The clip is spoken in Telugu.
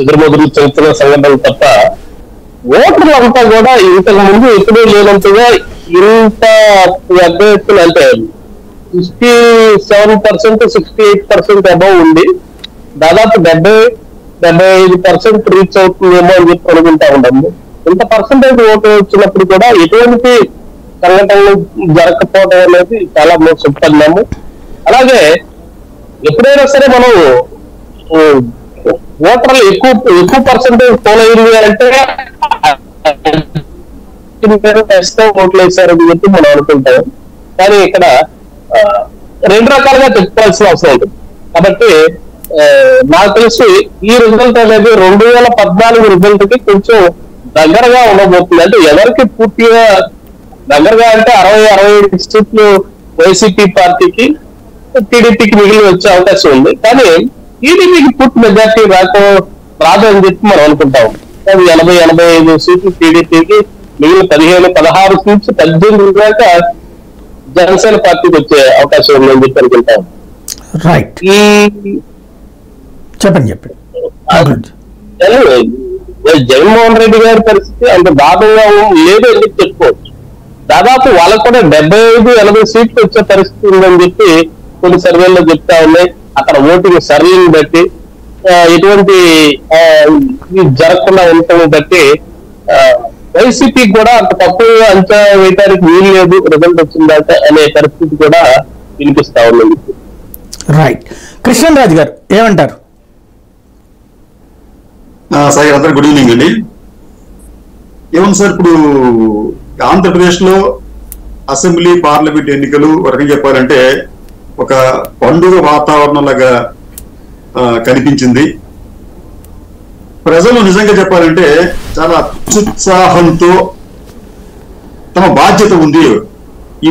ఎదురుమొదురు చెబుతున్న సంఘటనలు తప్ప ఓటర్లు అంతా కూడా ఇంతకు ముందు ఎప్పుడూ లేనంతగా ఇంత పెద్ద ఎత్తున అంటే 67%, 68% అబౌవ్ ఉంది. దాదాపు 70-75% రీచ్ అవుతుందేమో అని చెప్పి అనుకుంటా ఉన్నాము. ఇంత పర్సంటేజ్ ఓటు వచ్చినప్పుడు కూడా ఎటువంటి సంఘటనలు జరగకపోవడం అనేది చాలా చెప్పన్నాము. అలాగే ఎప్పుడైనా సరే మనం ఓటర్లు ఎక్కువ పర్సెంటేజ్ పోల్ అయింది అంటే ఓట్లు వేశారని చెప్పి మనం అనుకుంటాం. కానీ ఇక్కడ రెండు రకాలుగా చెప్పుకోవాల్సిన అవసరం ఉంటుంది. కాబట్టి నాకు తెలిసి ఈ రిజల్ట్ అనేది 2014 రిజల్ట్ కి కొంచెం దగ్గరగా ఉండబోతుంది. అంటే ఎవరికి పూర్తిగా దగ్గరగా అంటే 60-65 సీట్లు వైసీపీ పార్టీకి, టీడీపీకి మిగిలి వచ్చే అవకాశం ఉంది. కానీ టీడీపీకి పూర్తి మెజార్టీ రాదు అని చెప్పి మనం అనుకుంటాం. 80-85 సీట్లు టీడీపీకి, మిగిలిన 15-16 సీట్స్ 18 దాకా జనసేన పార్టీకి వచ్చే అవకాశం ఉందని చెప్పి అనుకుంటాం. రైట్, చెప్పండి. జగన్మోహన్ రెడ్డి గారి పరిస్థితి అంత దారుణంగా లేదు అని చెప్పి చెప్పుకోవచ్చు. దాదాపు వాళ్ళకు కూడా 75-80 సీట్లు వచ్చే పరిస్థితి ఉందని చెప్పి కొన్ని సర్వేల్లో చెప్తా ఉన్నాయి. అక్కడ ఓటింగ్ సర్వేని బట్టి ఎటువంటి జరగకుండా ఉండటం బట్టి వైసీపీ కూడా అంత తక్కువ అంచనా వేయడానికి వీలు లేదు రిజల్ట్ వచ్చిందాక అనే పరిస్థితి కూడా వినిపిస్తా ఉంది. రైట్, కృష్ణరాజు గారు ఏమంటారు? సార్ అందరు గుడ్ ఈవినింగ్ అండి. ఏమన్నా సార్, ఇప్పుడు ఆంధ్రప్రదేశ్ లో అసెంబ్లీ పార్లమెంట్ ఎన్నికలు వరకు చెప్పాలంటే ఒక పండుగ వాతావరణం లాగా కనిపించింది. ప్రజలు నిజంగా చెప్పాలంటే చాలా అత్యుత్సాహంతో తమ బాధ్యత ఉంది ఈ